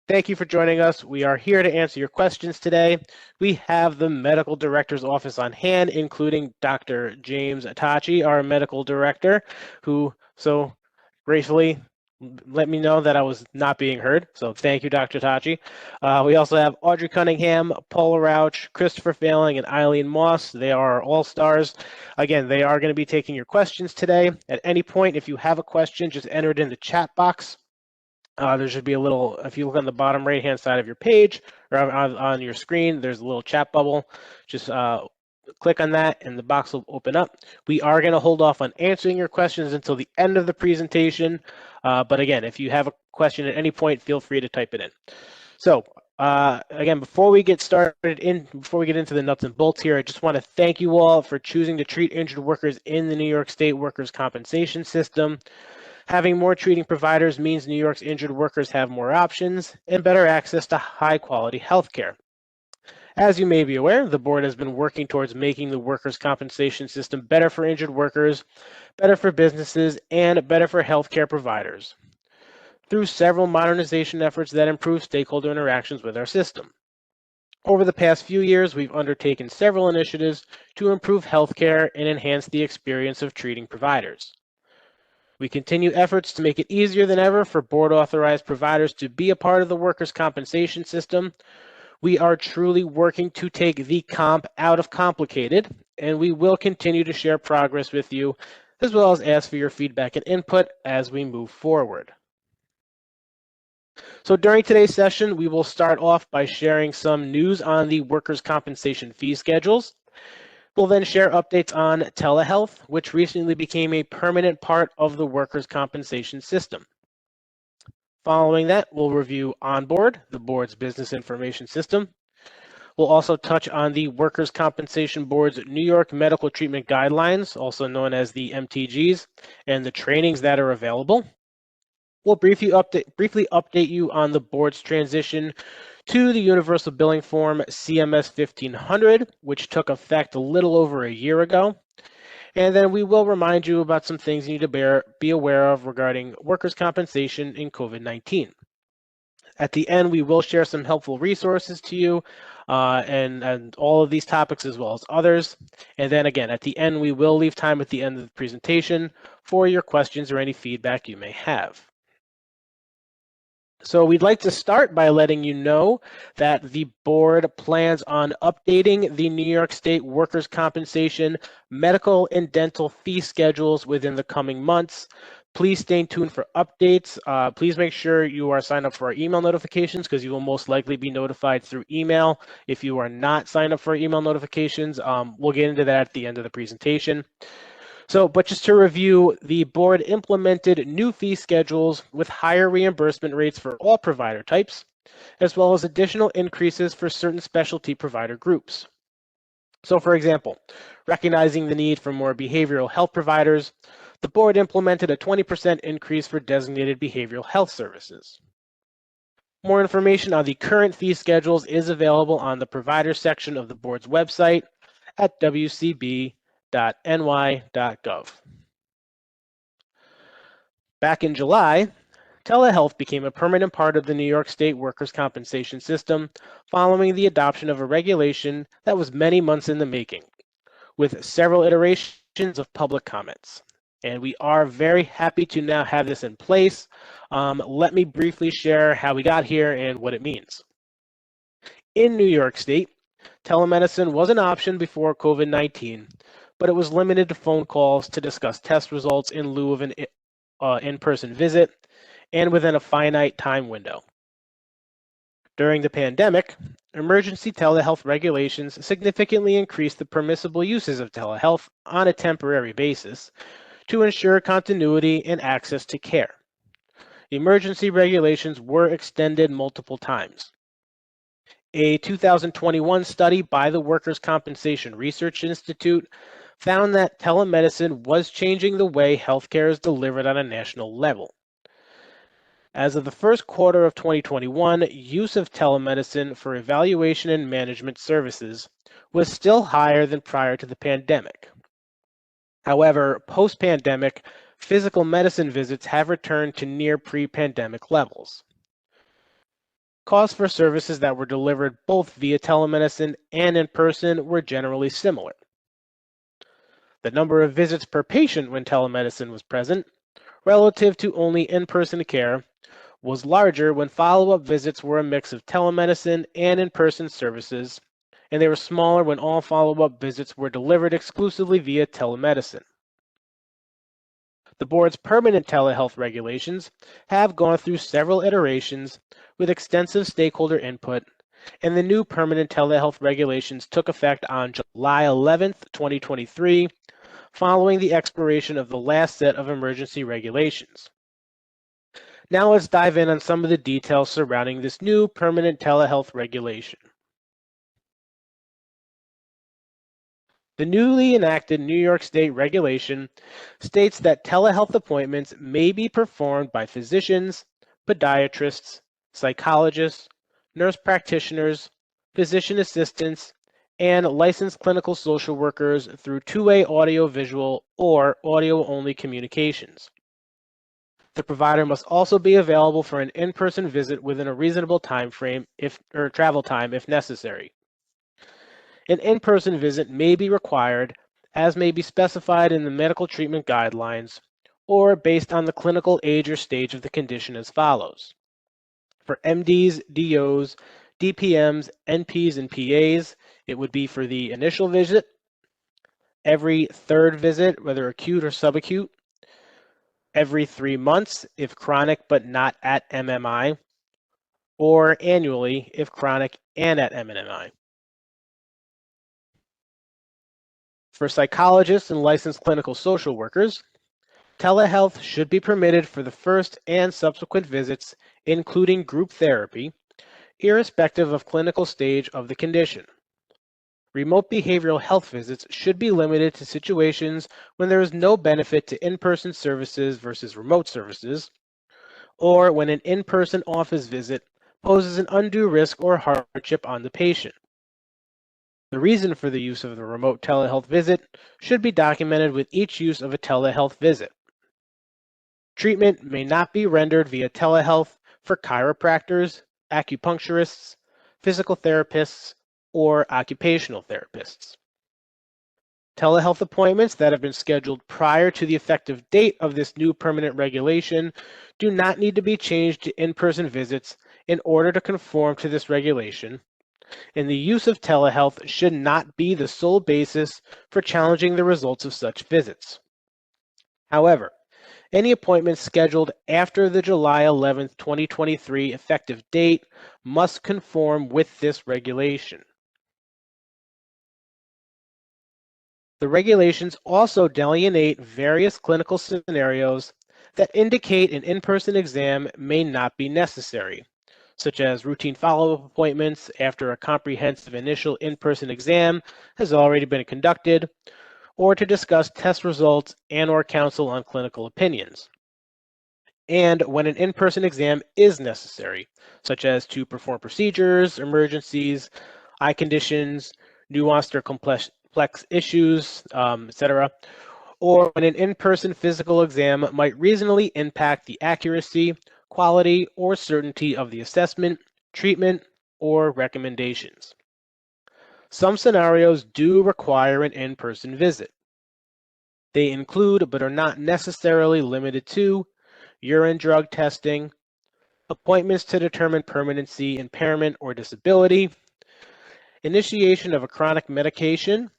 Thank you for joining us. We are here to answer your questions today. We have the medical director's office on hand, including Dr. James Atachi, our medical director, who so gratefully let me know that I was not being heard. So thank you, Dr. Tachi. We also have Audrey Cunningham, Paula Rauch, Christopher Failing, and Eileen Moss. They are all stars. Again, they are going to be taking your questions today. At any point, if you have a question, just enter it in the chat box. There should be a little, if you look on the bottom right-hand side of your page or on your screen, there's a little chat bubble. Just click on that and the box will open up. We are going to hold off on answering your questions until the end of the presentation. But again, if you have a question at any point, feel free to type it in. So again, before we get into the nuts and bolts here, I just want to thank you all for choosing to treat injured workers in the New York State workers' compensation system. Having more treating providers means New York's injured workers have more options and better access to high-quality health care. As you may be aware, the board has been working towards making the workers' compensation system better for injured workers, better for businesses, and better for healthcare providers through several modernization efforts that improve stakeholder interactions with our system. Over the past few years, we've undertaken several initiatives to improve healthcare and enhance the experience of treating providers. We continue efforts to make it easier than ever for board-authorized providers to be a part of the workers' compensation system. We are truly working to take the comp out of complicated, and we will continue to share progress with you, as well as ask for your feedback and input as we move forward. So during today's session, we will start off by sharing some news on the workers' compensation fee schedules. We'll then share updates on telehealth, which recently became a permanent part of the workers' compensation system. Following that, we'll review Onboard, the board's business information system. We'll also touch on the Workers' Compensation Board's New York Medical Treatment Guidelines, also known as the MTGs, and the trainings that are available. We'll briefly update you on the board's transition to the Universal Billing Form CMS 1500, which took effect a little over a year ago. And then we will remind you about some things you need to be aware of regarding workers' compensation in COVID-19. At the end, we will share some helpful resources to you and all of these topics as well as others. And then again, at the end, we will leave time at the end of the presentation for your questions or any feedback you may have. So we'd like to start by letting you know that the board plans on updating the New York State workers' compensation medical and dental fee schedules within the coming months. Please stay tuned for updates. Please make sure you are signed up for our email notifications because you will most likely be notified through email. If you are not signed up for email notifications, we'll get into that at the end of the presentation. But just to review, the board implemented new fee schedules with higher reimbursement rates for all provider types, as well as additional increases for certain specialty provider groups. So for example, recognizing the need for more behavioral health providers, the board implemented a 20% increase for designated behavioral health services. More information on the current fee schedules is available on the provider section of the board's website at wcb.ny.gov. Back in July, telehealth became a permanent part of the New York State workers' compensation system following the adoption of a regulation that was many months in the making, with several iterations of public comments. And we are very happy to now have this in place. Let me briefly share how we got here and what it means. In New York State, telemedicine was an option before COVID-19, but it was limited to phone calls to discuss test results in lieu of an in-person visit and within a finite time window. During the pandemic, emergency telehealth regulations significantly increased the permissible uses of telehealth on a temporary basis to ensure continuity and access to care. Emergency regulations were extended multiple times. A 2021 study by the Workers' Compensation Research Institute found that telemedicine was changing the way healthcare is delivered on a national level. As of the first quarter of 2021, use of telemedicine for evaluation and management services was still higher than prior to the pandemic. However, post-pandemic, physical medicine visits have returned to near pre-pandemic levels. costs for services that were delivered both via telemedicine and in person were generally similar. The number of visits per patient when telemedicine was present, relative to only in-person care, was larger when follow-up visits were a mix of telemedicine and in-person services, and they were smaller when all follow-up visits were delivered exclusively via telemedicine. The board's permanent telehealth regulations have gone through several iterations with extensive stakeholder input, and the new permanent telehealth regulations took effect on July 11th, 2023, following the expiration of the last set of emergency regulations. Now let's dive in on some of the details surrounding this new permanent telehealth regulation. The newly enacted New York State regulation states that telehealth appointments may be performed by physicians, podiatrists, psychologists, nurse practitioners, physician assistants, and licensed clinical social workers through two-way audio-visual or audio-only communications. The provider must also be available for an in-person visit within a reasonable time frame or travel time if necessary. An in-person visit may be required, as may be specified in the medical treatment guidelines, or based on the clinical age or stage of the condition as follows. For MDs, DOs, DPMs, NPs, and PAs, it would be for the initial visit, every third visit, whether acute or subacute, every 3 months if chronic but not at MMI, or annually if chronic and at MMI. For psychologists and licensed clinical social workers, telehealth should be permitted for the first and subsequent visits, including group therapy, irrespective of clinical stage of the condition. Remote behavioral health visits should be limited to situations when there is no benefit to in-person services versus remote services, or when an in-person office visit poses an undue risk or hardship on the patient. The reason for the use of the remote telehealth visit should be documented with each use of a telehealth visit. Treatment may not be rendered via telehealth for chiropractors, acupuncturists, physical therapists, or occupational therapists. Telehealth appointments that have been scheduled prior to the effective date of this new permanent regulation do not need to be changed to in-person visits in order to conform to this regulation, and the use of telehealth should not be the sole basis for challenging the results of such visits. However, any appointments scheduled after the July 11th, 2023 effective date must conform with this regulation. The regulations also delineate various clinical scenarios that indicate an in-person exam may not be necessary, such as routine follow-up appointments after a comprehensive initial in-person exam has already been conducted, or to discuss test results and/or counsel on clinical opinions. And when an in-person exam is necessary, such as to perform procedures, emergencies, eye conditions, nuanced or complex issues, etc., or when an in-person physical exam might reasonably impact the accuracy, quality, or certainty of the assessment, treatment, or recommendations. Some scenarios do require an in-person visit. They include, but are not necessarily limited to, urine drug testing, appointments to determine permanency, impairment, or disability, initiation of a chronic medication,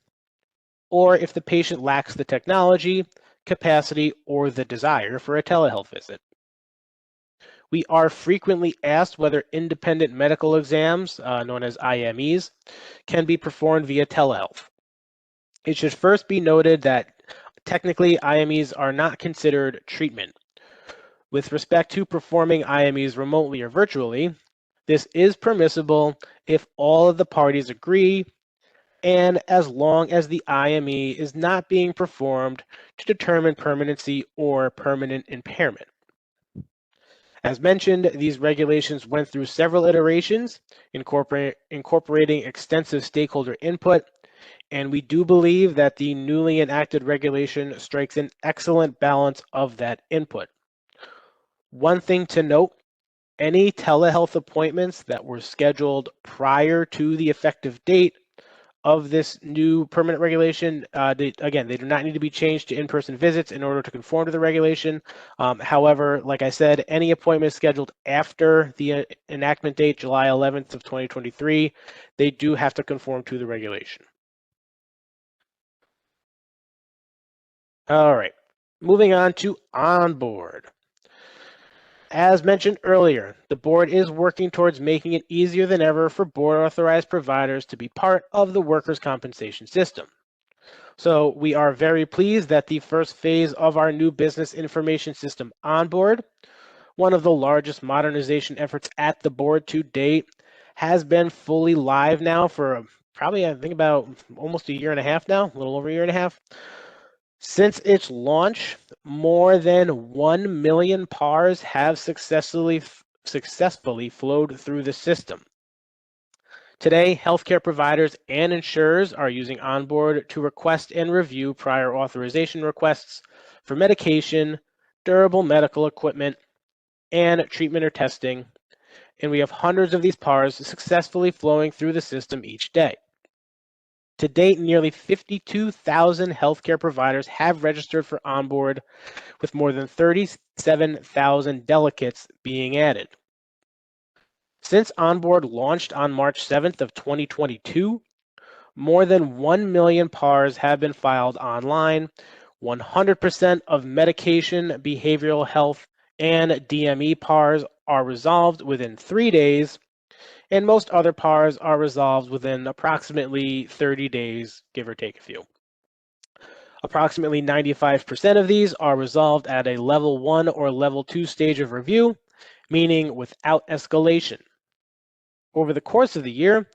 or if the patient lacks the technology, capacity, or the desire for a telehealth visit. We are frequently asked whether independent medical exams, known as IMEs, can be performed via telehealth. It should first be noted that technically IMEs are not considered treatment. With respect to performing IMEs remotely or virtually, this is permissible if all of the parties agree and as long as the IME is not being performed to determine permanency or permanent impairment. As mentioned, these regulations went through several iterations, incorporating extensive stakeholder input, and we do believe that the newly enacted regulation strikes an excellent balance of that input. One thing to note any telehealth appointments that were scheduled prior to the effective date of this new permanent regulation, they do not need to be changed to in-person visits in order to conform to the regulation. However, like I said, any appointments scheduled after the enactment date, July 11th of 2023, they do have to conform to the regulation. All right, moving on to onboard. As mentioned earlier, the board is working towards making it easier than ever for board-authorized providers to be part of the workers' compensation system. So we are very pleased that the first phase of our new business information system onboard, one of the largest modernization efforts at the board to date, has been fully live now for probably, I think, about almost a year and a half now, a little over a year and a half. Since its launch, more than 1 million PARs have successfully flowed through the system. Today, healthcare providers and insurers are using Onboard to request and review prior authorization requests for medication, durable medical equipment, and treatment or testing, and we have hundreds of these PARs successfully flowing through the system each day. To date, nearly 52,000 healthcare providers have registered for Onboard, with more than 37,000 delegates being added. Since Onboard launched on March 7th of 2022, more than 1 million PARs have been filed online. 100% of medication, behavioral health, and DME PARs are resolved within 3 days, and most other PARs are resolved within approximately 30 days, give or take a few. Approximately 95% of these are resolved at a level 1 or level 2 stage of review, meaning without escalation. Over the course of the year,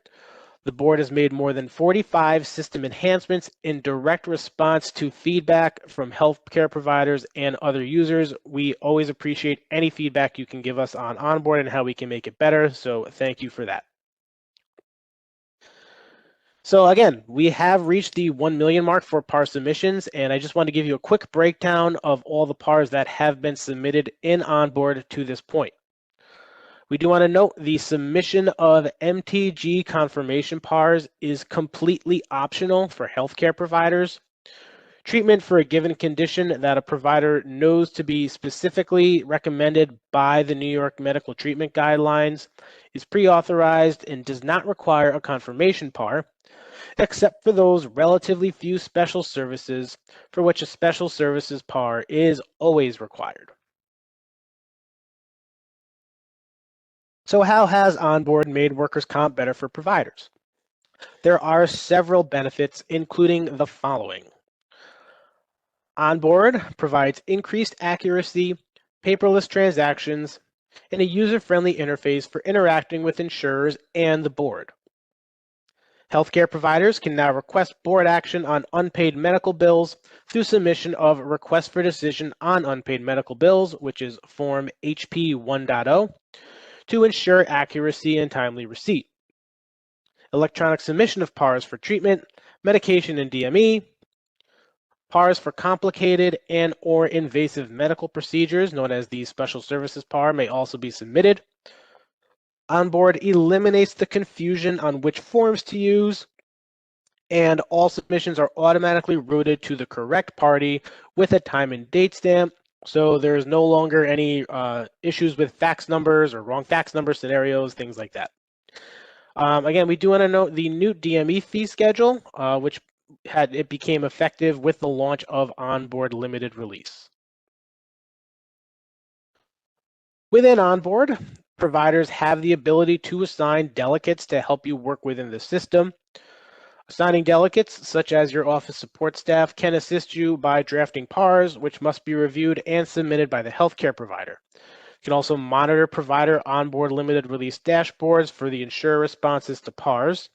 the board has made more than 45 system enhancements in direct response to feedback from healthcare providers and other users. We always appreciate any feedback you can give us on Onboard and how we can make it better, so thank you for that. So again, we have reached the 1 million mark for PAR submissions, and I just want to give you a quick breakdown of all the PARs that have been submitted in Onboard to this point. We do want to note the submission of MTG confirmation PARs is completely optional for healthcare providers. Treatment for a given condition that a provider knows to be specifically recommended by the New York Medical Treatment Guidelines is pre-authorized and does not require a confirmation PAR, except for those relatively few special services for which a special services PAR is always required. So how has Onboard made workers' comp better for providers? There are several benefits, including the following. Onboard provides increased accuracy, paperless transactions, and a user-friendly interface for interacting with insurers and the board. Healthcare providers can now request board action on unpaid medical bills through submission of a request for decision on unpaid medical bills, which is Form HP 1.0, to ensure accuracy and timely receipt. Electronic submission of PARs for treatment, medication and DME, PARs for complicated and or invasive medical procedures, known as the Special Services PAR, may also be submitted. Onboard eliminates the confusion on which forms to use, and all submissions are automatically routed to the correct party with a time and date stamp. So there's no longer any issues with fax numbers or wrong fax number scenarios, things like that. Again, we do want to note the new DME fee schedule, which became effective with the launch of Onboard Limited Release. Within Onboard, providers have the ability to assign delegates to help you work within the system. Assigning delegates, such as your office support staff, can assist you by drafting PARs, which must be reviewed and submitted by the healthcare provider. You can also monitor provider Onboard Limited Release dashboards for the insurer responses to PARs.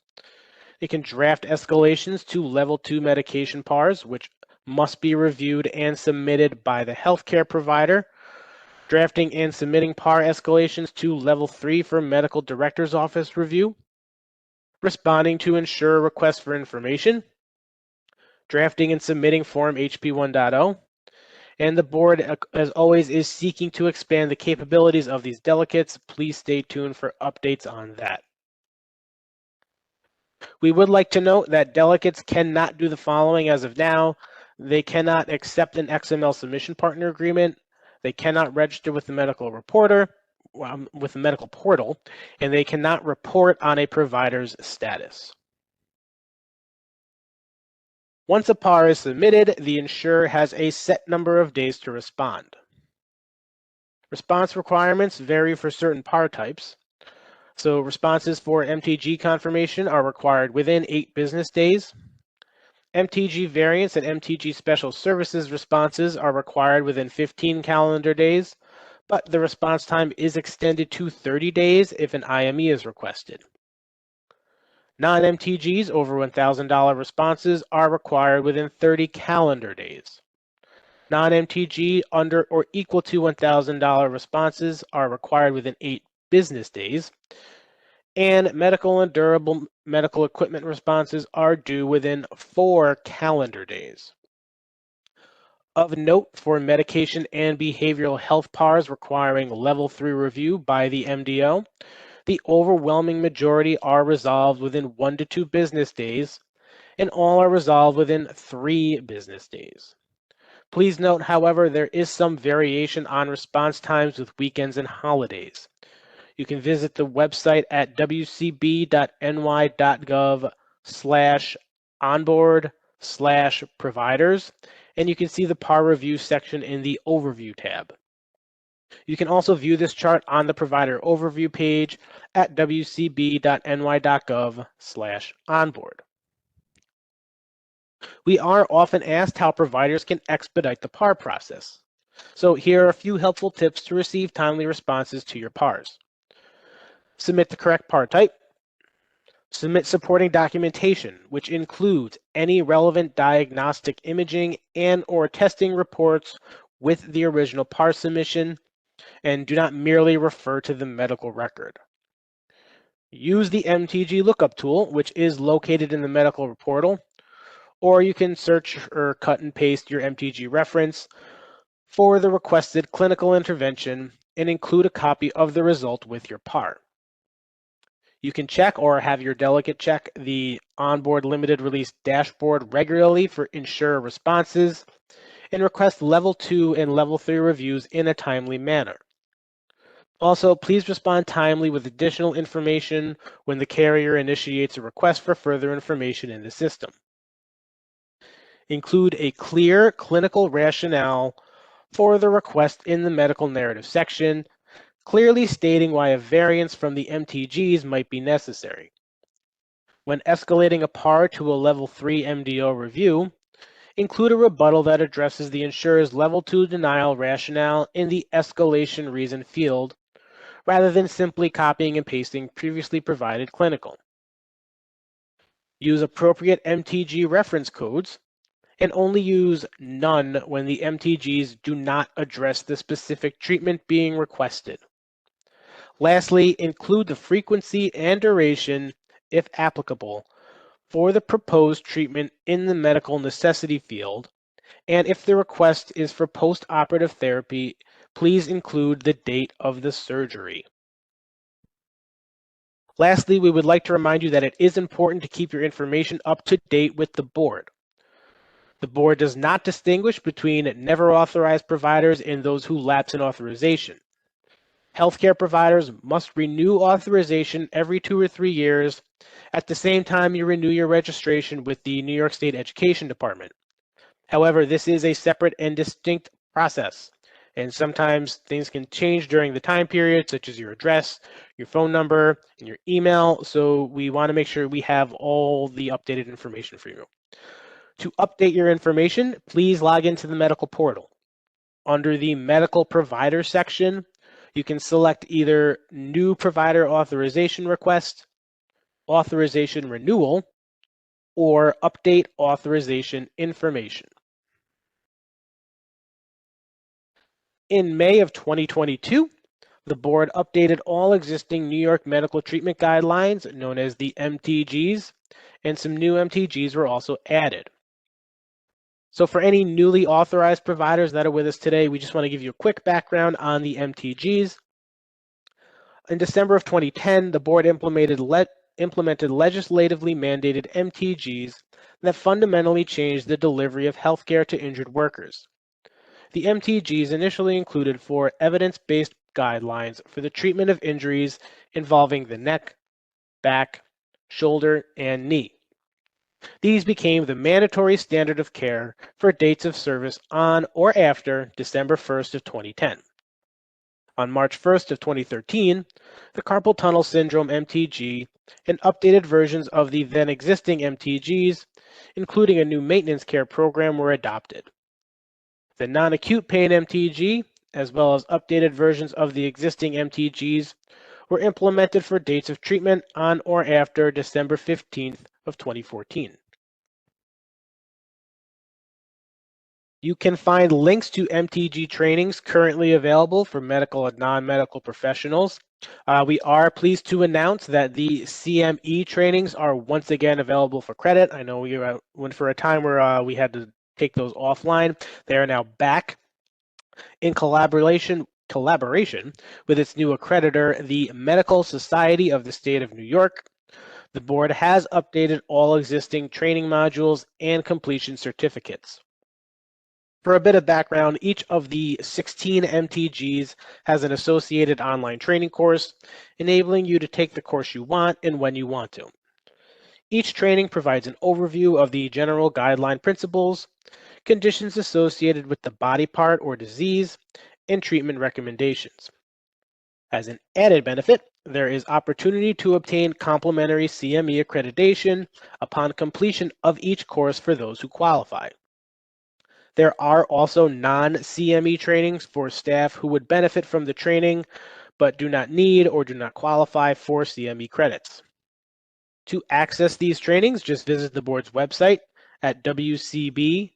They can draft escalations to level 2 medication PARs, which must be reviewed and submitted by the healthcare provider. Drafting and submitting PAR escalations to level 3 for medical director's office review. Responding to insurer requests for information. Drafting and submitting Form HP 1.0. And the board, as always, is seeking to expand the capabilities of these delegates. Please stay tuned for updates on that. We would like to note that delegates cannot do the following as of now. They cannot accept an XML submission partner agreement. They cannot register with the medical reporter, with the medical portal, and they cannot report on a provider's status. Once a PAR is submitted, the insurer has a set number of days to respond. Response requirements vary for certain PAR types. So responses for MTG confirmation are required within 8 business days. MTG variants and MTG special services responses are required within 15 calendar days, but the response time is extended to 30 days if an IME is requested. Non-MTGs over $1,000 responses are required within 30 calendar days. Non-MTG under or equal to $1,000 responses are required within 8 business days. And medical and durable medical equipment responses are due within 4 calendar days. Of note, for medication and behavioral health PARs requiring level 3 review by the MDO, the overwhelming majority are resolved within 1 to 2 business days, and all are resolved within 3 business days. Please note, however, there is some variation on response times with weekends and holidays. You can visit the website at wcb.ny.gov/onboard/providers, and you can see the PAR review section in the Overview tab. You can also view this chart on the provider overview page at wcb.ny.gov/onboard. We are often asked how providers can expedite the PAR process. So here are a few helpful tips to receive timely responses to your PARs. Submit the correct PAR type. Submit supporting documentation, which includes any relevant diagnostic imaging and/or testing reports with the original PAR submission, and do not merely refer to the medical record. Use the MTG lookup tool, which is located in the medical portal, or you can search or cut and paste your MTG reference for the requested clinical intervention and include a copy of the result with your PAR. You can check or have your delegate check the onboard limited release dashboard regularly for insurer responses and request level 2 and level 3 reviews in a timely manner. Also, please respond timely with additional information when the carrier initiates a request for further information in the system. Include a clear clinical rationale for the request in the medical narrative section, clearly stating why a variance from the MTGs might be necessary. When escalating a PAR to a level 3 MDO review, include a rebuttal that addresses the insurer's level 2 denial rationale in the escalation reason field, rather than simply copying and pasting previously provided clinical. Use appropriate MTG reference codes, and only use none when the MTGs do not address the specific treatment being requested. Lastly, include the frequency and duration, if applicable, for the proposed treatment in the medical necessity field, and if the request is for post-operative therapy, please include the date of the surgery. Lastly, we would like to remind you that it is important to keep your information up to date with the board. The board does not distinguish between never authorized providers and those who lapse in authorization. Healthcare providers must renew authorization every 2 or 3 years. At the same time, you renew your registration with the New York State Education Department. However, this is a separate and distinct process, and sometimes things can change during the time period, such as your address, your phone number, and your email. So we want to make sure we have all the updated information for you. To update your information, please log into the medical portal. Under the medical provider section, you can select either new provider authorization request, authorization renewal, or update authorization information. In May of 2022, the board updated all existing New York medical treatment guidelines, known as the MTGs, and some new MTGs were also added. So for any newly authorized providers that are with us today, we just want to give you a quick background on the MTGs. In December of 2010, the board implemented legislatively mandated MTGs that fundamentally changed the delivery of healthcare to injured workers. The MTGs initially included 4 evidence-based guidelines for the treatment of injuries involving the neck, back, shoulder, and knee. These became the mandatory standard of care for dates of service on or after December 1st of 2010. On March 1st of 2013, the carpal tunnel syndrome MTG and updated versions of the then existing MTGs, including a new maintenance care program, were adopted. The non-acute pain MTG, as well as updated versions of the existing MTGs, were implemented for dates of treatment on or after December 15th of 2014. You can find links to MTG trainings currently available for medical and non-medical professionals. We are pleased to announce that the CME trainings are once again available for credit. I know we went for a time where we had to take those offline. They are now back in collaboration with its new accreditor, the Medical Society of the State of New York. The board has updated all existing training modules and completion certificates. For a bit of background, each of the 16 MTGs has an associated online training course, enabling you to take the course you want and when you want to. Each training provides an overview of the general guideline principles, conditions associated with the body part or disease, and treatment recommendations. As an added benefit, there is opportunity to obtain complimentary CME accreditation upon completion of each course for those who qualify. There are also non-CME trainings for staff who would benefit from the training but do not need or do not qualify for CME credits. To access these trainings, just visit the board's website at wcb.ny.gov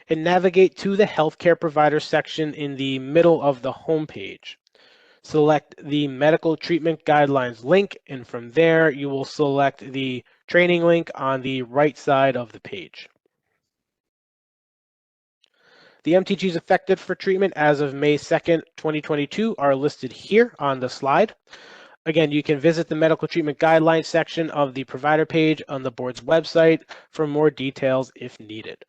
and navigate to the healthcare provider section in the middle of the homepage. Select the medical treatment guidelines link, and from there you will select the training link on the right side of the page. The MTGs affected for treatment as of May 2nd, 2022 are listed here on the slide. Again, you can visit the medical treatment guidelines section of the provider page on the board's website for more details if needed.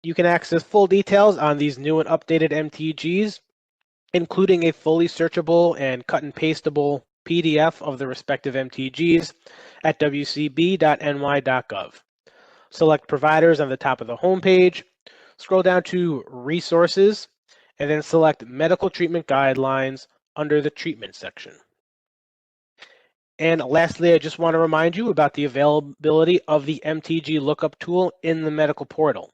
You can access full details on these new and updated MTGs, including a fully searchable and cut and pastable PDF of the respective MTGs at wcb.ny.gov. Select Providers on the top of the homepage, scroll down to Resources, and then select Medical Treatment Guidelines under the Treatment section. And lastly, I just want to remind you about the availability of the MTG lookup tool in the medical portal.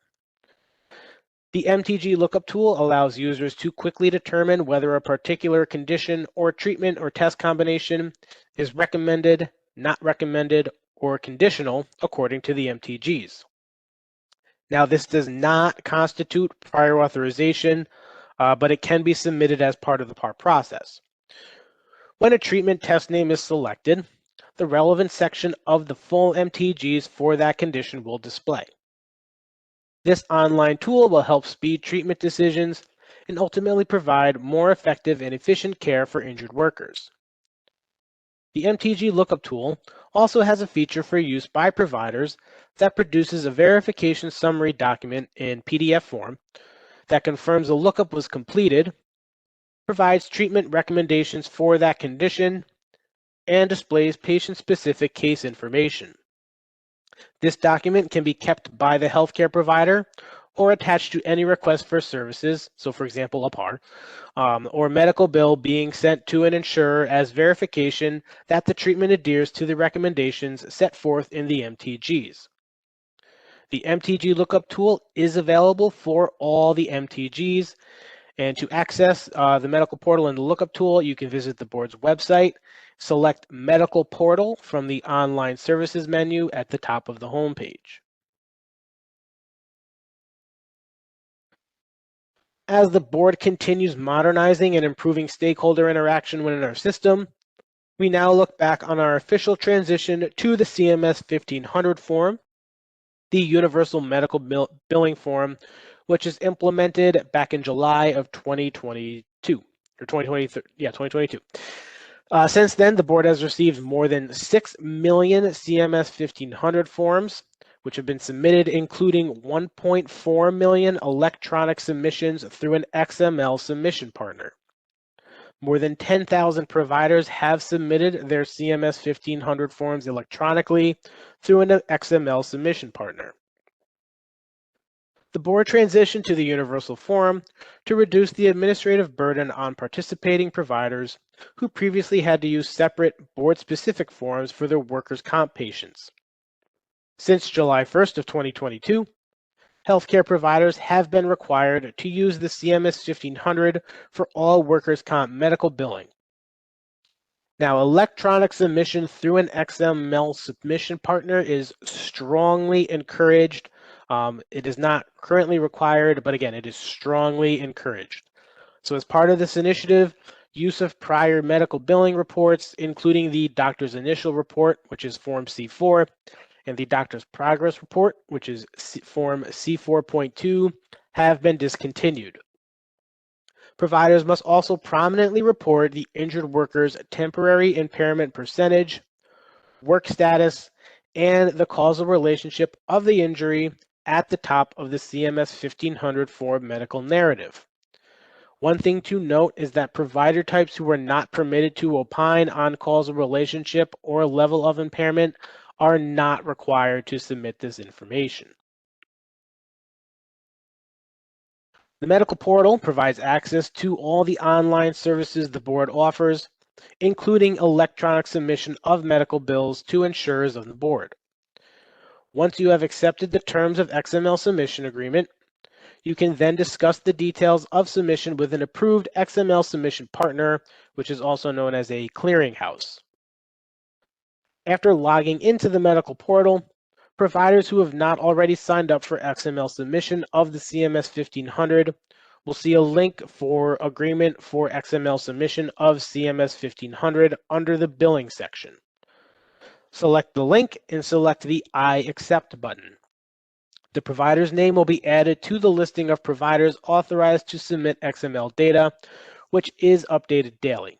The MTG lookup tool allows users to quickly determine whether a particular condition or treatment or test combination is recommended, not recommended, or conditional according to the MTGs. Now, this does not constitute prior authorization, but it can be submitted as part of the PAR process. When a treatment test name is selected, the relevant section of the full MTGs for that condition will display. This online tool will help speed treatment decisions and ultimately provide more effective and efficient care for injured workers. The MTG lookup tool also has a feature for use by providers that produces a verification summary document in PDF form that confirms the lookup was completed, provides treatment recommendations for that condition, and displays patient-specific case information. This document can be kept by the healthcare provider or attached to any request for services, so for example, a PAR, or medical bill being sent to an insurer as verification that the treatment adheres to the recommendations set forth in the MTGs. The MTG lookup tool is available for all the MTGs, and to access the medical portal and the lookup tool, you can visit the board's website, select Medical Portal from the Online Services menu at the top of the homepage. As the board continues modernizing and improving stakeholder interaction within our system, We now look back on our official transition to the CMS 1500 form, the Universal Medical Billing Form, which is implemented back in July of 2022, or 2023, 2022. Since then, the board has received more than 6 million CMS 1500 forms, which have been submitted, including 1.4 million electronic submissions through an XML submission partner. More than 10,000 providers have submitted their CMS 1500 forms electronically through an XML submission partner. The board transitioned to the universal form to reduce the administrative burden on participating providers who previously had to use separate board-specific forms for their workers' comp patients. Since July 1st of 2022, healthcare providers have been required to use the CMS 1500 for all workers' comp medical billing. Now, electronic submission through an XML submission partner is strongly encouraged. It is not currently required, but again, it is strongly encouraged. So as part of this initiative, use of prior medical billing reports, including the doctor's initial report, which is Form C4, and the doctor's progress report, which is Form C4.2, have been discontinued. Providers must also prominently report the injured worker's temporary impairment percentage, work status, and the causal relationship of the injury at the top of the CMS 1500 form medical narrative. One thing to note is that provider types who are not permitted to opine on causal relationship or level of impairment are not required to submit this information. The medical portal provides access to all the online services the board offers, including electronic submission of medical bills to insurers on the board. Once you have accepted the terms of XML submission agreement, you can then discuss the details of submission with an approved XML submission partner, which is also known as a clearinghouse. After logging into the medical portal, providers who have not already signed up for XML submission of the CMS 1500 will see a link for agreement for XML submission of CMS 1500 under the billing section. Select the link and select the I accept button. The provider's name will be added to the listing of providers authorized to submit XML data, which is updated daily.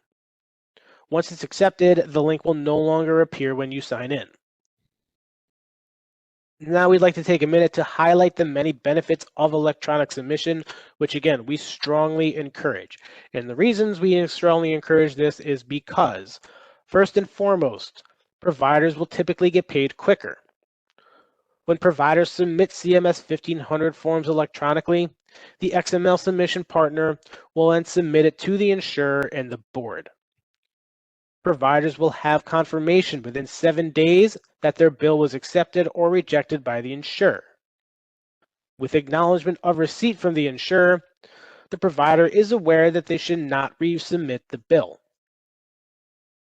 Once it's accepted, the link will no longer appear when you sign in. Now we'd like to take a minute to highlight the many benefits of electronic submission, which again, we strongly encourage. And the reasons we strongly encourage this is because, first and foremost, providers will typically get paid quicker. When providers submit CMS 1500 forms electronically, the XML submission partner will then submit it to the insurer and the board. Providers will have confirmation within 7 days that their bill was accepted or rejected by the insurer. With acknowledgement of receipt from the insurer, the provider is aware that they should not resubmit the bill.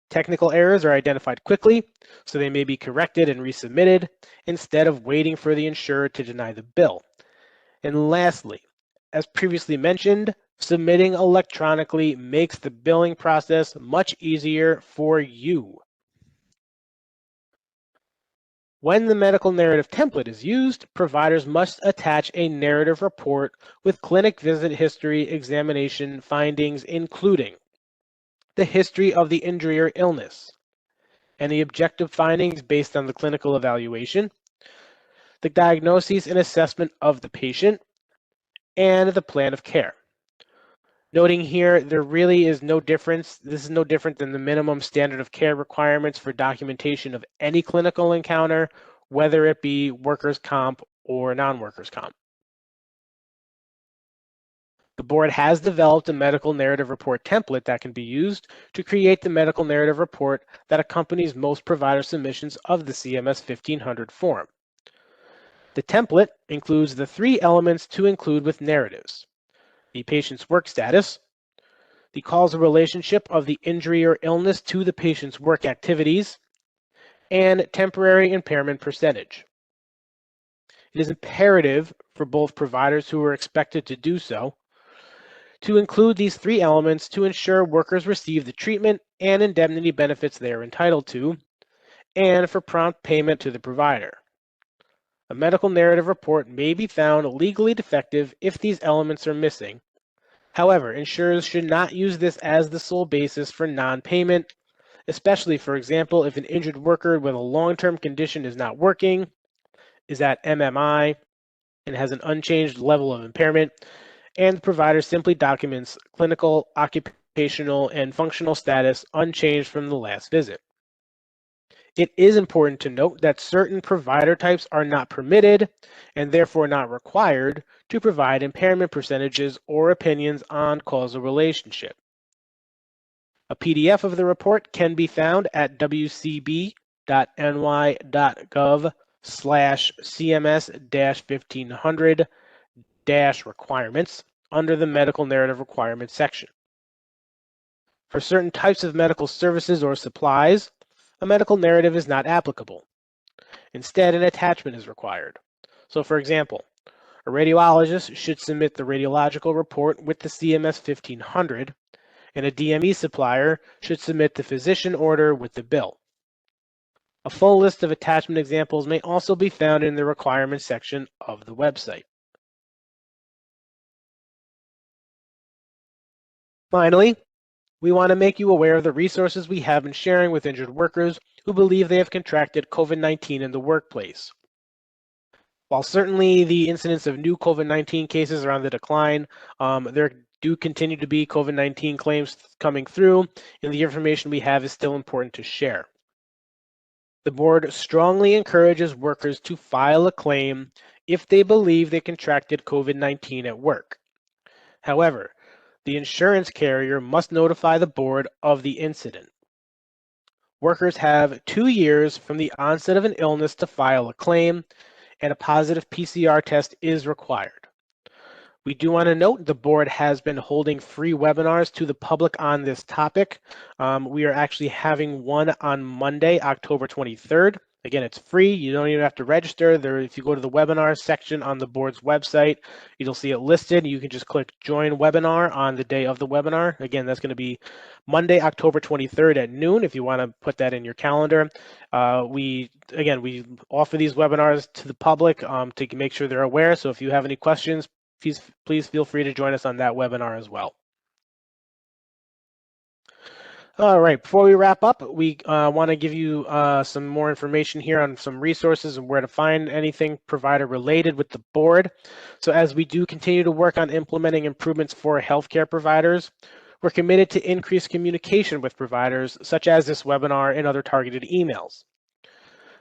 Technical errors are identified quickly, so they may be corrected and resubmitted instead of waiting for the insurer to deny the bill. And lastly, as previously mentioned, submitting electronically makes the billing process much easier for you. When the medical narrative template is used, providers must attach a narrative report with clinic visit history, examination findings, including the history of the injury or illness, any objective findings based on the clinical evaluation, the diagnosis and assessment of the patient, and the plan of care. Noting here, there really is no difference. This is no different than the minimum standard of care requirements for documentation of any clinical encounter, whether it be workers' comp or non-workers' comp. The board has developed a medical narrative report template that can be used to create the medical narrative report that accompanies most provider submissions of the CMS 1500 form. The template includes the 3 elements to include with narratives: the patient's work status, the causal relationship of the injury or illness to the patient's work activities, and temporary impairment percentage. It is imperative for both providers who are expected to do so to include these three elements to ensure workers receive the treatment and indemnity benefits they are entitled to, and for prompt payment to the provider. A medical narrative report may be found legally defective if these elements are missing. However, insurers should not use this as the sole basis for non-payment, especially, for example, if an injured worker with a long-term condition is not working, is at MMI, and has an unchanged level of impairment, and the provider simply documents clinical, occupational, and functional status unchanged from the last visit. It is important to note that certain provider types are not permitted, and therefore not required, to provide impairment percentages or opinions on causal relationship. A PDF of the report can be found at wcb.ny.gov/CMS-1500-requirements under the Medical Narrative Requirements section. For certain types of medical services or supplies, a medical narrative is not applicable. Instead, an attachment is required. So, for example, a radiologist should submit the radiological report with the CMS 1500, and a DME supplier should submit the physician order with the bill. A full list of attachment examples may also be found in the requirements section of the website. Finally, we want to make you aware of the resources we have been sharing with injured workers who believe they have contracted COVID-19 in the workplace. While certainly the incidence of new COVID-19 cases are on the decline, there do continue to be COVID-19 claims coming through, and the information we have is still important to share. The board strongly encourages workers to file a claim if they believe they contracted COVID-19 at work. However, the insurance carrier must notify the board of the incident. Workers have 2 years from the onset of an illness to file a claim, and a positive PCR test is required. We do want to note the board has been holding free webinars to the public on this topic. We are actually having one on Monday, October 23rd. Again, it's free. You don't even have to register. If you go to the webinar section on the board's website, you'll see it listed. You can just click join webinar on the day of the webinar. Again, that's going to be Monday, October 23rd at noon, if you want to put that in your calendar. We offer these webinars to the public to make sure they're aware. So if you have any questions, please feel free to join us on that webinar as well. All right, before we wrap up, we want to give you some more information here on some resources and where to find anything provider related with the board. So as we do continue to work on implementing improvements for healthcare providers, we're committed to increase communication with providers, such as this webinar and other targeted emails.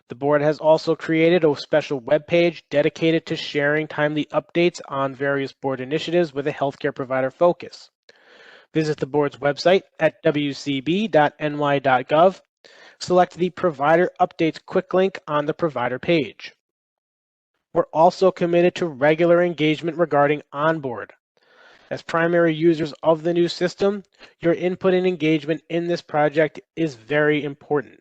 The board has also created a special webpage dedicated to sharing timely updates on various board initiatives with a healthcare provider focus. Visit the board's website at wcb.ny.gov. Select the Provider Updates quick link on the provider page. We're also committed to regular engagement regarding onboard. As primary users of the new system, your input and engagement in this project is very important.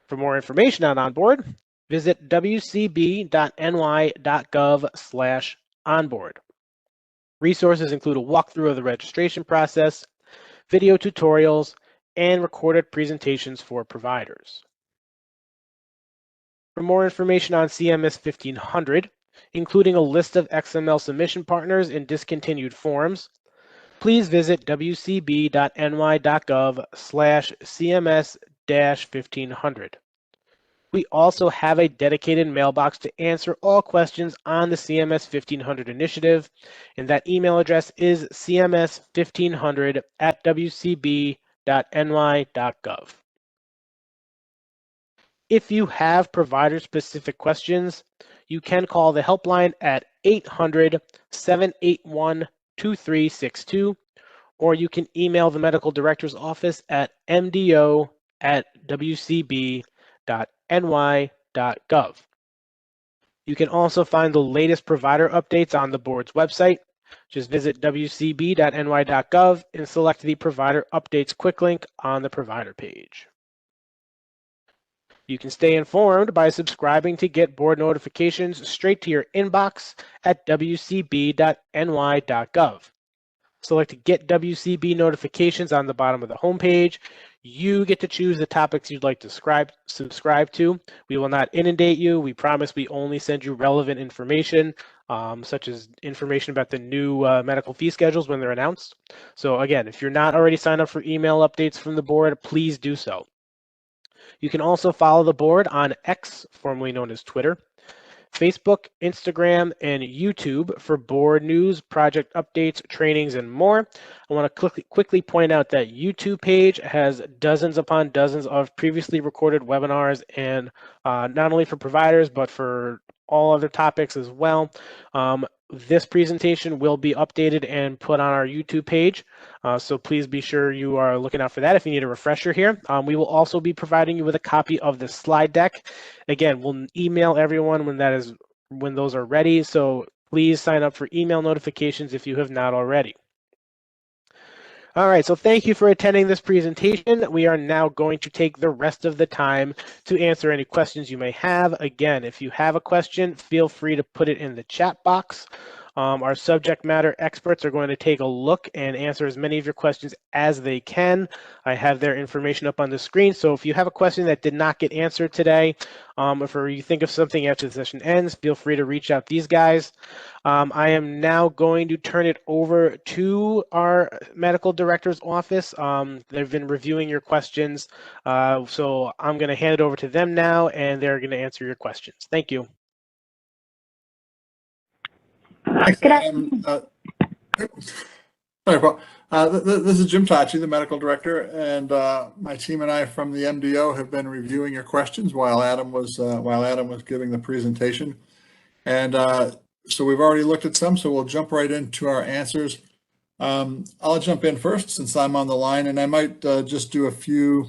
For more information on onboard, visit wcb.ny.gov/onboard. Resources include a walkthrough of the registration process, video tutorials, and recorded presentations for providers. For more information on CMS 1500, including a list of XML submission partners and discontinued forms, please visit wcb.ny.gov/CMS-1500. We also have a dedicated mailbox to answer all questions on the CMS 1500 initiative, and that email address is cms1500@wcb.ny.gov. If you have provider-specific questions, you can call the helpline at 800-781-2362, or you can email the medical director's office at mdo@wcb.ny.gov. You can also find the latest provider updates on the board's website. Just visit wcb.ny.gov and select the Provider Updates quick link on the provider page. You can stay informed by subscribing to get board notifications straight to your inbox at wcb.ny.gov. select Get WCB Notifications on the bottom of the homepage. You get to choose the topics you'd like to subscribe to. We will not inundate you. We promise we only send you relevant information, such as information about the new medical fee schedules when they're announced. So again, if you're not already signed up for email updates from the board, please do so. You can also follow the board on X, formerly known as Twitter, Facebook, Instagram, and YouTube for board news, project updates, trainings, and more. I want to quickly point out that YouTube page has dozens upon dozens of previously recorded webinars, and not only for providers, but for all other topics as well. This presentation will be updated and put on our YouTube page, so please be sure you are looking out for that if you need a refresher here. We will also be providing you with a copy of the slide deck. Again, we'll email everyone when those are ready, so please sign up for email notifications if you have not already. All right, so thank you for attending this presentation. We are now going to take the rest of the time to answer any questions you may have. Again, if you have a question, feel free to put it in the chat box. Our subject matter experts are going to take a look and answer as many of your questions as they can. I have their information up on the screen, so if you have a question that did not get answered today, if you think of something after the session ends, feel free to reach out to these guys. I am now going to turn it over to our medical director's office. They've been reviewing your questions, so I'm going to hand it over to them now, and they're going to answer your questions. Thank you. Thanks, Adam. Sorry, Paul. This is Jim Tachi, the medical director, and my team and I from the MDO have been reviewing your questions while Adam was giving the presentation. And so we've already looked at some, so we'll jump right into our answers. I'll jump in first since I'm on the line, and I might just do a few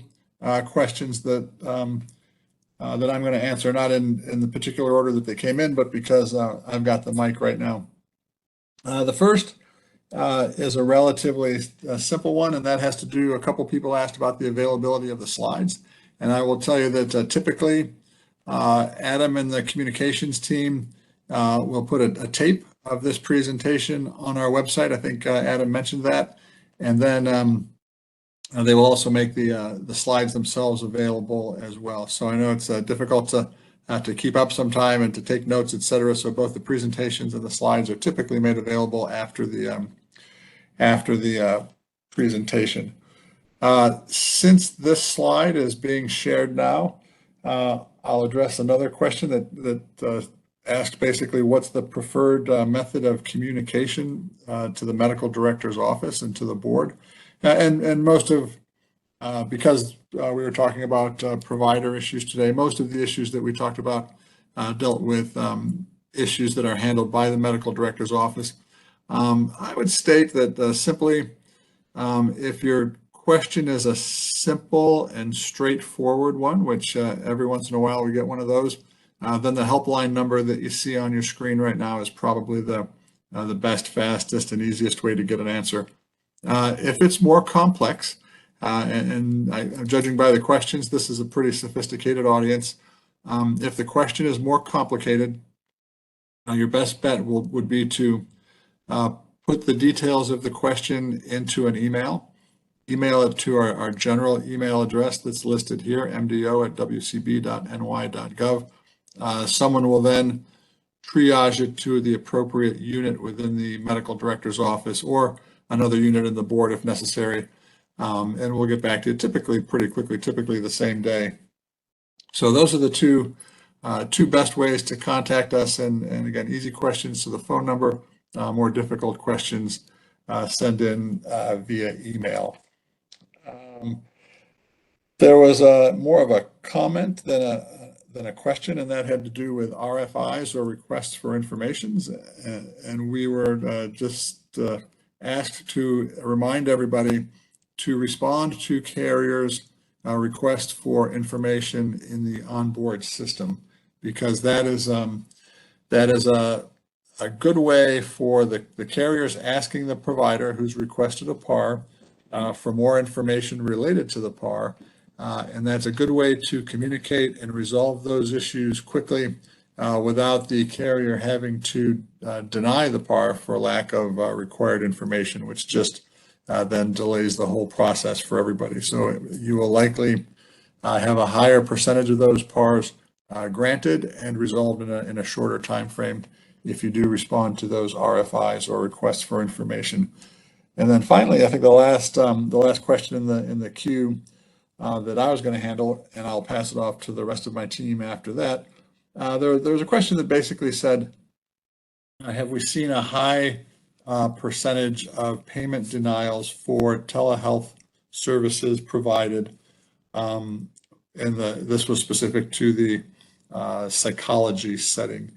questions that I'm going to answer, not in the particular order that they came in, but because I've got the mic right now. The first is a relatively simple one, and that has to do, a couple people asked about the availability of the slides. And I will tell you that typically Adam and the communications team will put a tape of this presentation on our website. I think Adam mentioned that. And then they will also make the slides themselves available as well. So I know it's difficult to keep up some time and to take notes, etc. So both the presentations and the slides are typically made available after the presentation. Since this slide is being shared now, I'll address another question that asked basically what's the preferred method of communication to the medical director's office and to the board. And most of, because we were talking about provider issues today, most of the issues that we talked about dealt with issues that are handled by the medical director's office. I would state that simply, if your question is a simple and straightforward one, which every once in a while we get one of those, then the helpline number that you see on your screen right now is probably the best, fastest, and easiest way to get an answer. If it's more complex, and judging by the questions, this is a pretty sophisticated audience. If the question is more complicated, your best bet would be to put the details of the question into an email. Email it to our general email address that's listed here, mdo@wcb.ny.gov. Someone will then triage it to the appropriate unit within the medical director's office or another unit in the board if necessary. And we'll get back to you typically pretty quickly, typically the same day. So those are the two best ways to contact us. And again, easy questions to the phone number, more difficult questions send in via email. There was more of a comment than a question, and that had to do with RFIs or requests for informations. And we were just asked to remind everybody to respond to carriers' request for information in the onboard system, because that is a good way for the carriers asking the provider who's requested a PAR for more information related to the PAR. And that's a good way to communicate and resolve those issues quickly without the carrier having to deny the PAR for lack of required information, which just then delays the whole process for everybody. So you will likely have a higher percentage of those PARs granted and resolved in a shorter time frame if you do respond to those RFIs or requests for information. And then finally, I think the last question in the queue that I was going to handle, and I'll pass it off to the rest of my team after that. There was a question that basically said, have we seen a high percentage of payment denials for telehealth services provided? And this was specific to the psychology setting.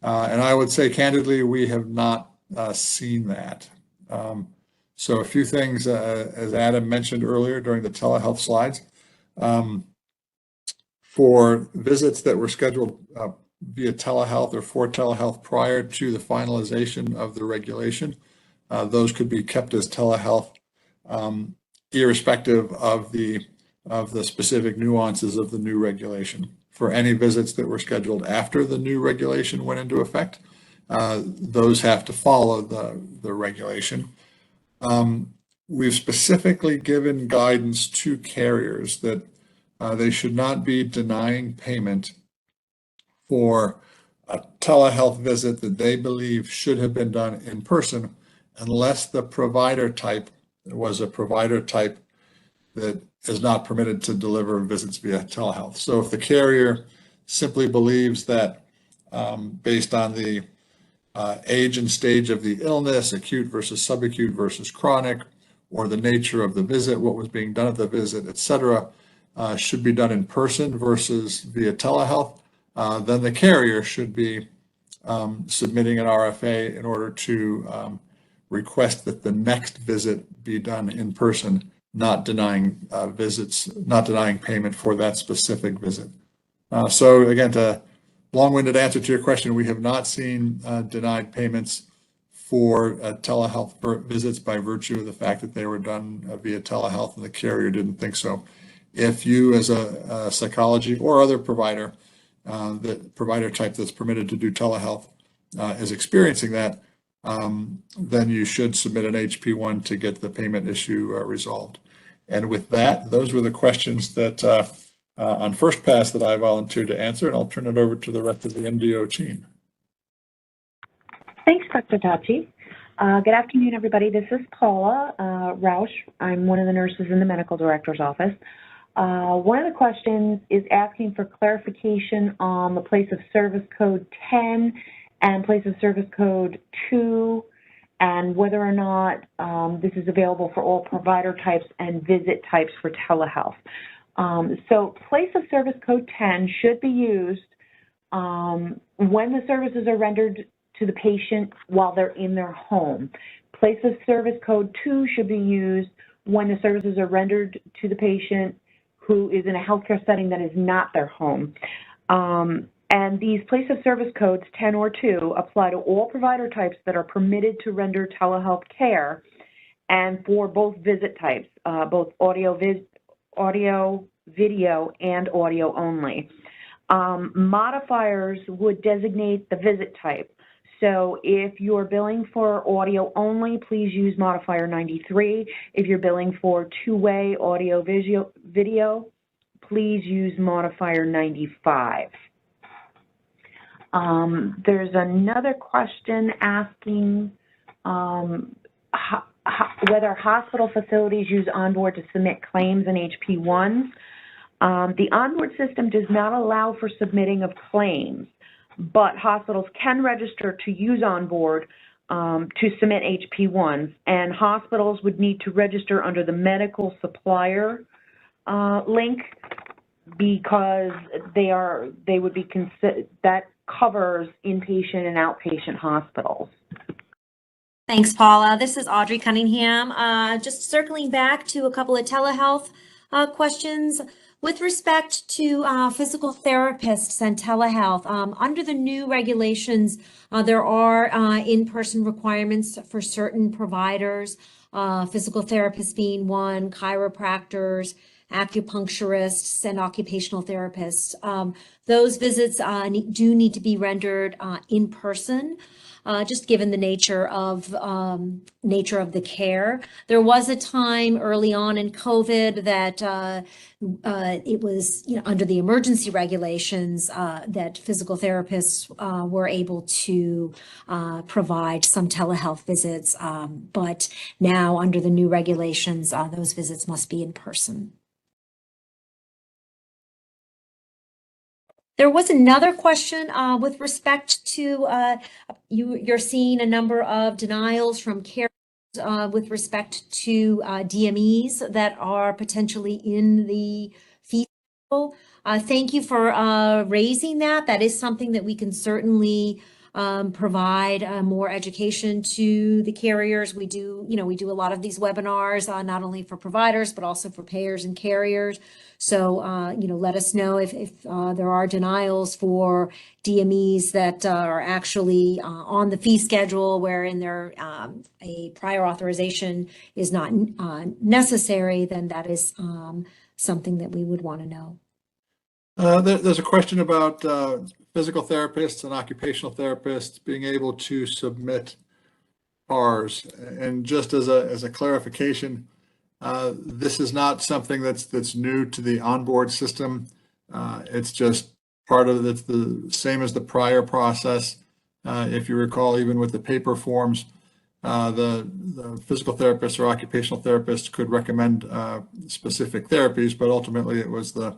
And I would say candidly, we have not seen that. So a few things, as Adam mentioned earlier during the telehealth slides, for visits that were scheduled via telehealth or for telehealth prior to the finalization of the regulation, those could be kept as telehealth, irrespective of the specific nuances of the new regulation. For any visits that were scheduled after the new regulation went into effect, those have to follow the regulation. We've specifically given guidance to carriers that they should not be denying payment for a telehealth visit that they believe should have been done in person unless the provider type was a provider type that is not permitted to deliver visits via telehealth. So if the carrier simply believes that based on the age and stage of the illness, acute versus subacute versus chronic, or the nature of the visit, what was being done at the visit, et cetera, should be done in person versus via telehealth, then the carrier should be submitting an RFA in order to request that the next visit be done in person, not denying payment for that specific visit. So again, to long-winded answer to your question, we have not seen denied payments for telehealth visits by virtue of the fact that they were done via telehealth and the carrier didn't think so. If you, as a psychology or other provider, the provider type that's permitted to do telehealth is experiencing that, then you should submit an HP1 to get the payment issue resolved. And with that, those were the questions that on first pass that I volunteered to answer, and I'll turn it over to the rest of the MDO team. Thanks, Dr. Tachi. Good afternoon, everybody. This is Paula Rausch. I'm one of the nurses in the medical director's office. One of the questions is asking for clarification on the place of service code 10 and place of service code 2, and whether or not this is available for all provider types and visit types for telehealth. So place of service code 10 should be used when the services are rendered to the patient while they're in their home. Place of service code 2 should be used when the services are rendered to the patient who is in a healthcare setting that is not their home. And these place of service codes 10 or 2 apply to all provider types that are permitted to render telehealth care, and for both visit types, both audio, video, and audio only. Modifiers would designate the visit type. So if you're billing for audio only, please use modifier 93. If you're billing for two-way audio video, please use modifier 95. There's another question asking whether hospital facilities use Onboard to submit claims and HP1s. The Onboard system does not allow for submitting of claims, but hospitals can register to use Onboard to submit HP1s, and hospitals would need to register under the medical supplier link because they would be considered, that covers inpatient and outpatient hospitals. Thanks, Paula. This is Audrey Cunningham. Just circling back to a couple of telehealth questions. With respect to physical therapists and telehealth, under the new regulations, there are in-person requirements for certain providers, physical therapists being one, chiropractors, acupuncturists, and occupational therapists. Those visits do need to be rendered in person. Just given the nature of the care. There was a time early on in COVID that it was, under the emergency regulations, that physical therapists were able to provide some telehealth visits, but now under the new regulations, those visits must be in person. There was another question with respect to you're seeing a number of denials from care with respect to DMEs that are potentially in the fee schedule. Thank you for raising that. That is something that we can certainly provide more education to the carriers. We do a lot of these webinars, not only for providers, but also for payers and carriers. So, let us know if there are denials for DMEs that are actually on the fee schedule, wherein there a prior authorization is not necessary, then that is something that we would want to know. There's a question about physical therapists and occupational therapists being able to submit PARs. And just as a clarification, this is not something that's new to the onboard system. It's just part of it's the same as the prior process. If you recall, even with the paper forms, the physical therapist or occupational therapist could recommend specific therapies, but ultimately it was the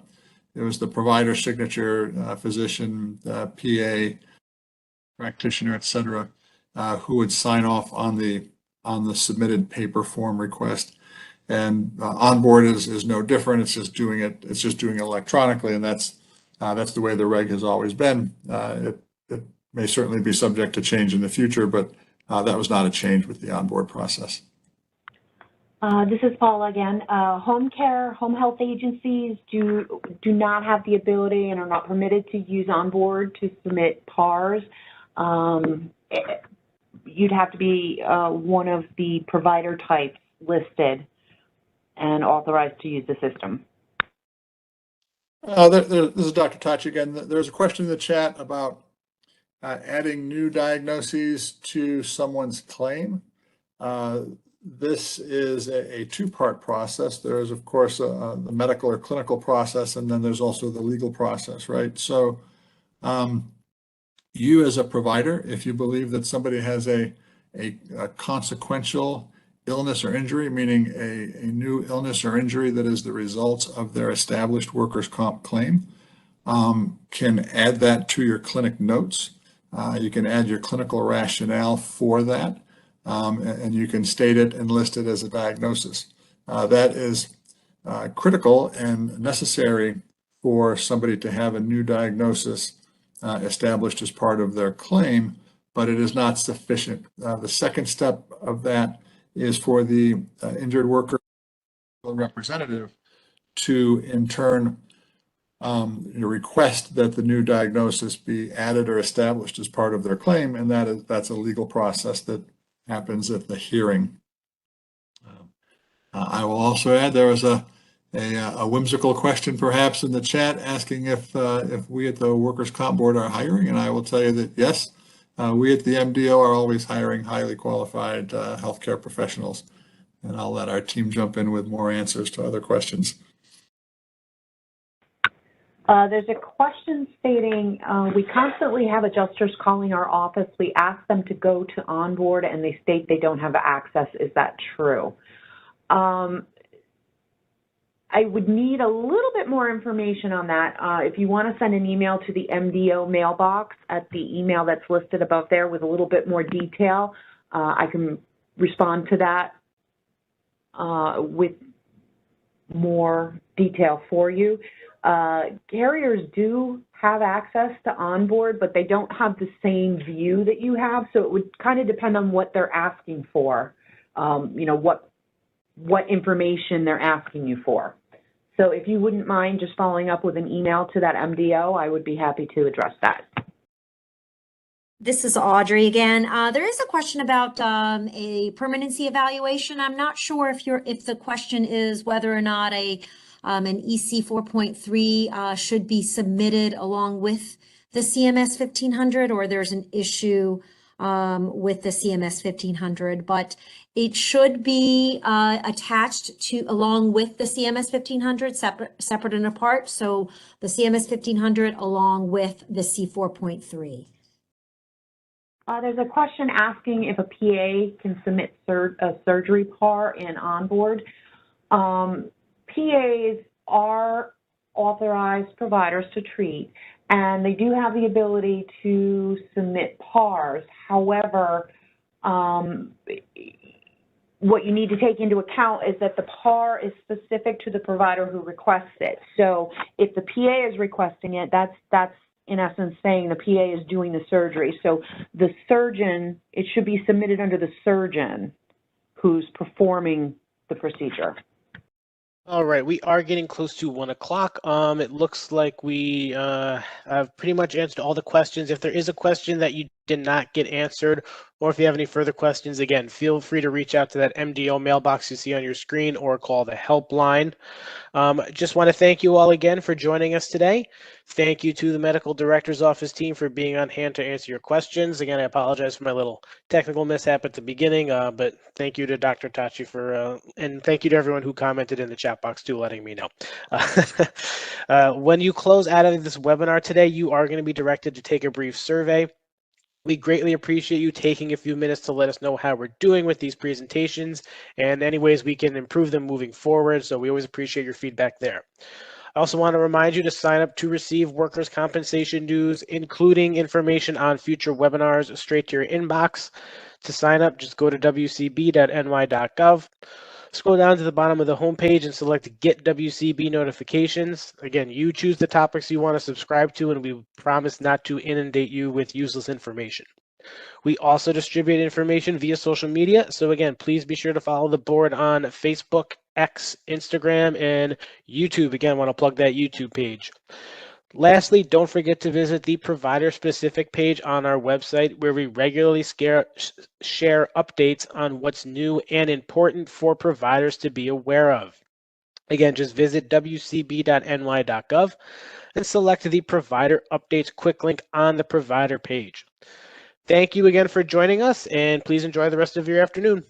provider signature, physician, PA, practitioner, et cetera, who would sign off on the submitted paper form request. And onboard is no different. It's just doing it electronically, and that's the way the reg has always been. It may certainly be subject to change in the future, but that was not a change with the onboard process. This is Paula again. Home care, home health agencies do not have the ability and are not permitted to use onboard to submit PARs. You'd have to be one of the provider types listed and authorized to use the system. This is Dr. Tachi again. There's a question in the chat about adding new diagnoses to someone's claim. This is a two-part process. There is, of course, the medical or clinical process, and then there's also the legal process, right? So you as a provider, if you believe that somebody has a consequential illness or injury, meaning a new illness or injury that is the result of their established workers' comp claim, can add that to your clinic notes. You can add your clinical rationale for that, and you can state it and list it as a diagnosis. That is critical and necessary for somebody to have a new diagnosis established as part of their claim, but it is not sufficient. The second step of that is for the injured worker representative to, in turn, request that the new diagnosis be added or established as part of their claim, and that's a legal process that happens at the hearing. I will also add there was a whimsical question perhaps in the chat asking if we at the Workers' Comp Board are hiring, and I will tell you that yes, we at the MDO are always hiring highly qualified healthcare professionals, and I'll let our team jump in with more answers to other questions. There's a question stating, we constantly have adjusters calling our office. We ask them to go to onboard and they state they don't have access. Is that true? I would need a little bit more information on that. If you want to send an email to the MDO mailbox at the email that's listed above there with a little bit more detail, I can respond to that with more detail for you. Carriers do have access to onboard, but they don't have the same view that you have, so it would kind of depend on what they're asking for, what information they're asking you for. So if you wouldn't mind just following up with an email to that MDO, I would be happy to address that. This is Audrey again. There is a question about a permanency evaluation. I'm not sure if the question is whether or not a and EC 4.3 should be submitted along with the CMS 1500, or there's an issue with the CMS 1500, but it should be attached to along with the CMS 1500, separate and apart. So the CMS 1500 along with the C 4.3. There's a question asking if a PA can submit a surgery PAR in onboard. PAs are authorized providers to treat, and they do have the ability to submit PARs. However, what you need to take into account is that the PAR is specific to the provider who requests it. So if the PA is requesting it, that's in essence saying the PA is doing the surgery. So the surgeon, it should be submitted under the surgeon who's performing the procedure. All right, we are getting close to 1 o'clock. It looks like we have pretty much answered all the questions. If there is a question that you did not get answered, or if you have any further questions, again, feel free to reach out to that MDO mailbox you see on your screen or call the helpline. Just want to thank you all again for joining us today. Thank you to the Medical Director's Office team for being on hand to answer your questions. Again, I apologize for my little technical mishap at the beginning, but thank you to Dr. Tachi for, and thank you to everyone who commented in the chat box too, letting me know. When you close out of this webinar today, you are going to be directed to take a brief survey. We greatly appreciate you taking a few minutes to let us know how we're doing with these presentations and any ways we can improve them moving forward. So we always appreciate your feedback there. I also want to remind you to sign up to receive workers' compensation news, including information on future webinars, straight to your inbox. To sign up, just go to wcb.ny.gov. Scroll down to the bottom of the homepage and select Get WCB Notifications. Again, you choose the topics you want to subscribe to, and we promise not to inundate you with useless information. We also distribute information via social media, so again, please be sure to follow the board on Facebook, X, Instagram, and YouTube. Again, I want to plug that YouTube page. Lastly, don't forget to visit the provider-specific page on our website, where we regularly share updates on what's new and important for providers to be aware of. Again, just visit wcb.ny.gov and select the Provider Updates quick link on the provider page. Thank you again for joining us, and please enjoy the rest of your afternoon.